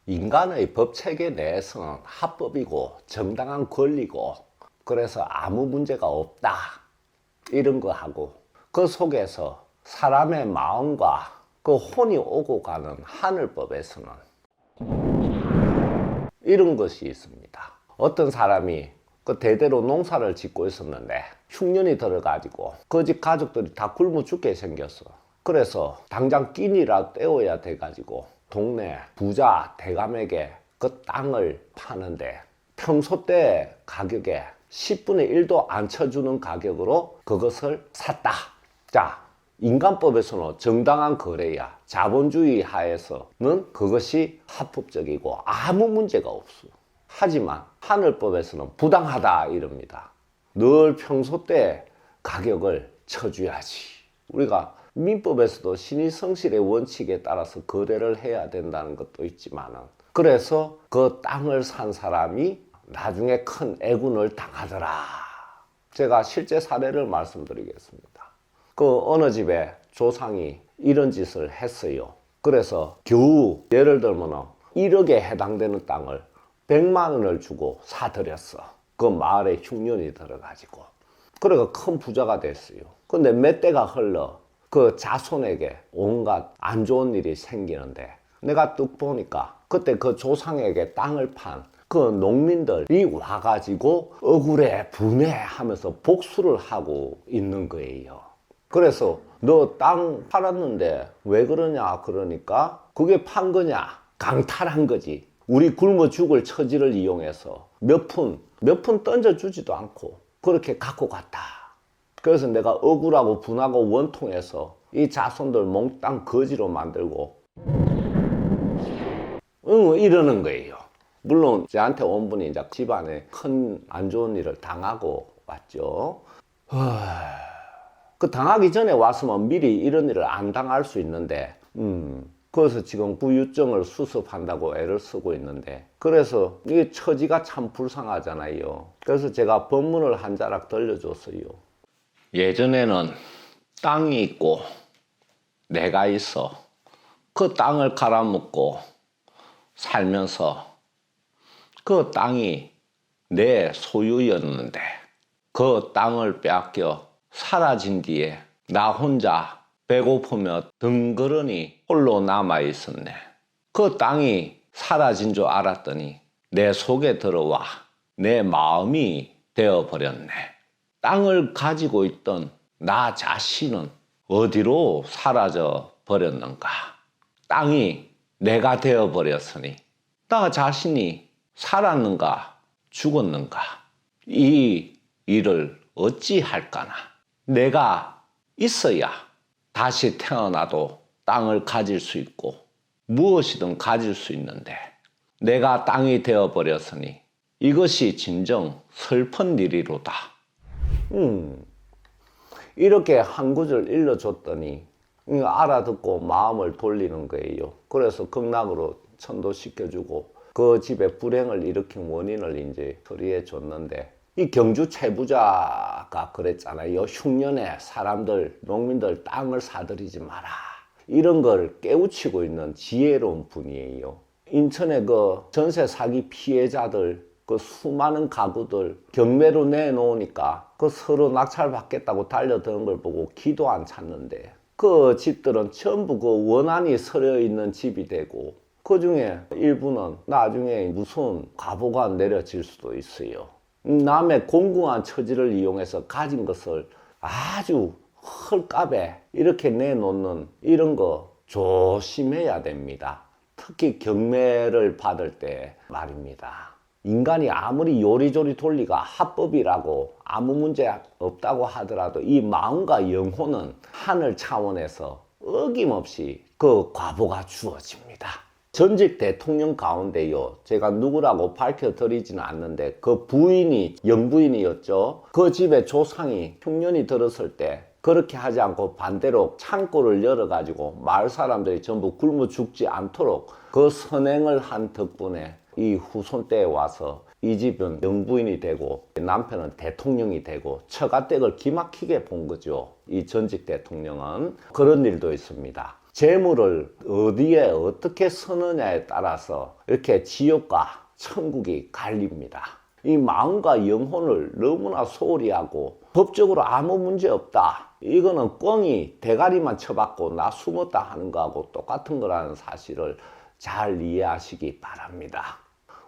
인간의 법 체계 내에서는 합법이고 정당한 권리고 그래서 아무 문제가 없다 이런 거 하고, 그 속에서 사람의 마음과 그 혼이 오고 가는 하늘법에서는 이런 것이 있습니다. 어떤 사람이 그 대대로 농사를 짓고 있었는데 흉년이 들어가지고 그 집 가족들이 다 굶어 죽게 생겼어. 그래서 당장 끼니라 떼어야 돼가지고 동네 부자 대감에게 그 땅을 파는데 평소 때 가격에 10분의 1도 안 쳐주는 가격으로 그것을 샀다. 자, 인간법에서는 정당한 거래야. 자본주의 하에서는 그것이 합법적이고 아무 문제가 없어. 하지만 하늘법에서는 부당하다 이럽니다. 늘 평소 때 가격을 쳐줘야지. 우리가 민법에서도 신의성실의 원칙에 따라서 거래를 해야 된다는 것도 있지만은, 그래서 그 땅을 산 사람이 나중에 큰 애군을 당하더라. 제가 실제 사례를 말씀드리겠습니다. 그 어느 집에 조상이 이런 짓을 했어요. 그래서 겨우 예를 들면 1억에 해당되는 땅을 100만 원을 주고 사들였어. 그 마을에 흉년이 들어가지고. 그래가 큰 부자가 됐어요. 근데 몇 대가 흘러 그 자손에게 온갖 안 좋은 일이 생기는데, 내가 뚝 보니까 그때 그 조상에게 땅을 판 그 농민들이 와가지고 억울해 분해하면서 복수를 하고 있는 거예요. 그래서 너 땅 팔았는데 왜 그러냐 그러니까, 그게 판 거냐, 강탈한 거지. 우리 굶어 죽을 처지를 이용해서 몇 푼 던져주지도 않고 그렇게 갖고 갔다. 그래서 내가 억울하고 분하고 원통해서 이 자손들 몽땅 거지로 만들고 이러는 거예요. 물론 저한테 온 분이 이제 집안에 큰 안 좋은 일을 당하고 왔죠. 그 당하기 전에 왔으면 미리 이런 일을 안 당할 수 있는데, 그래서 지금 후유증을 수습한다고 애를 쓰고 있는데, 그래서 이게 처지가 참 불쌍하잖아요. 그래서 제가 법문을 한 자락 들려줬어요. 예전에는 땅이 있고 내가 있어. 그 땅을 갈아먹고 살면서 그 땅이 내 소유였는데, 그 땅을 빼앗겨 사라진 뒤에 나 혼자 배고프며 덩그러니 홀로 남아 있었네. 그 땅이 사라진 줄 알았더니 내 속에 들어와 내 마음이 되어버렸네. 땅을 가지고 있던 나 자신은 어디로 사라져 버렸는가? 땅이 내가 되어버렸으니 나 자신이 살았는가 죽었는가? 이 일을 어찌 할까나? 내가 있어야 다시 태어나도 땅을 가질 수 있고 무엇이든 가질 수 있는데, 내가 땅이 되어버렸으니 이것이 진정 슬픈 일이로다. 이렇게 한 구절 일러줬더니 알아듣고 마음을 돌리는 거예요. 그래서 극락으로 천도시켜주고 그 집에 불행을 일으킨 원인을 이제 처리해 줬는데, 이 경주 최부자가 그랬잖아요. 흉년에 사람들, 농민들 땅을 사들이지 마라. 이런 걸 깨우치고 있는 지혜로운 분이에요. 인천의 그 전세 사기 피해자들, 그 수많은 가구들 경매로 내놓으니까 그 서로 낙찰받겠다고 달려드는 걸 보고 기도 안 찾는데, 그 집들은 전부 그 원한이 서려 있는 집이 되고, 그 중에 일부는 나중에 무슨 과보가 내려질 수도 있어요. 남의 공공한 처지를 이용해서 가진 것을 아주 헐값에 이렇게 내놓는 이런 거 조심해야 됩니다. 특히 경매를 받을 때 말입니다. 인간이 아무리 요리조리 돌리가 합법이라고 아무 문제 없다고 하더라도 이 마음과 영혼은 하늘 차원에서 어김없이 그 과보가 주어집니다. 전직 대통령 가운데요, 제가 누구라고 밝혀드리지는 않는데 그 부인이 영부인이었죠. 그 집에 조상이 흉년이 들었을 때 그렇게 하지 않고 반대로 창고를 열어가지고 마을 사람들이 전부 굶어 죽지 않도록 그 선행을 한 덕분에 이 후손 때에 와서 이 집은 영부인이 되고 남편은 대통령이 되고 처가댁을 기막히게 본 거죠. 이 전직 대통령은 그런 일도 있습니다. 재물을 어디에 어떻게 쓰느냐에 따라서 이렇게 지옥과 천국이 갈립니다. 이 마음과 영혼을 너무나 소홀히 하고 법적으로 아무 문제 없다, 이거는 꿩이 대가리만 쳐박고 나 숨었다 하는 거하고 똑같은 거라는 사실을 잘 이해하시기 바랍니다.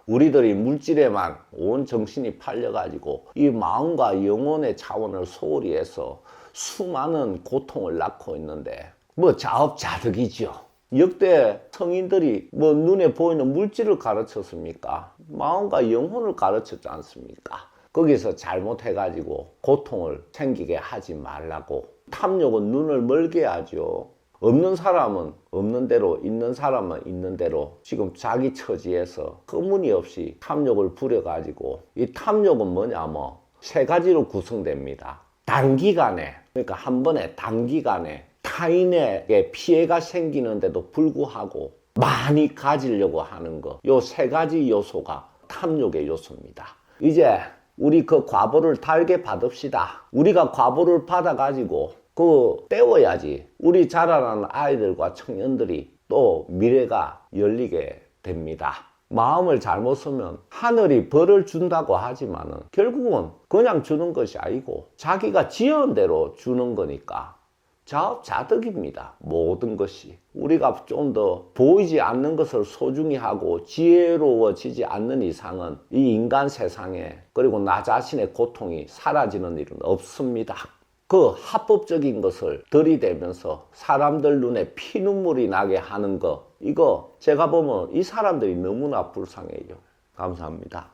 우리들이 물질에만 온 정신이 팔려가지고 이 마음과 영혼의 차원을 소홀히 해서 수많은 고통을 낳고 있는데 뭐 자업자득이죠. 역대 성인들이 뭐 눈에 보이는 물질을 가르쳤습니까? 마음과 영혼을 가르쳤지 않습니까? 거기서 잘못해가지고 고통을 생기게 하지 말라고. 탐욕은 눈을 멀게 하죠. 없는 사람은 없는 대로, 있는 사람은 있는 대로 지금 자기 처지에서 터무니없이 탐욕을 부려가지고, 이 탐욕은 뭐냐면 세 가지로 구성됩니다. 단기간에, 그러니까 한 번에 단기간에 타인에게 피해가 생기는데도 불구하고 많이 가지려고 하는 거, 요 세 가지 요소가 탐욕의 요소입니다. 이제 우리 그 과보를 달게 받읍시다. 우리가 과보를 받아가지고 그거 때워야지 우리 자라나는 아이들과 청년들이 또 미래가 열리게 됩니다. 마음을 잘못 쓰면 하늘이 벌을 준다고 하지만은 결국은 그냥 주는 것이 아니고 자기가 지은 대로 주는 거니까 자업자득입니다. 모든 것이. 우리가 좀 더 보이지 않는 것을 소중히 하고 지혜로워지지 않는 이상은 이 인간 세상에, 그리고 나 자신의 고통이 사라지는 일은 없습니다. 그 합법적인 것을 들이대면서 사람들 눈에 피눈물이 나게 하는 거, 이거 제가 보면 이 사람들이 너무나 불쌍해요. 감사합니다.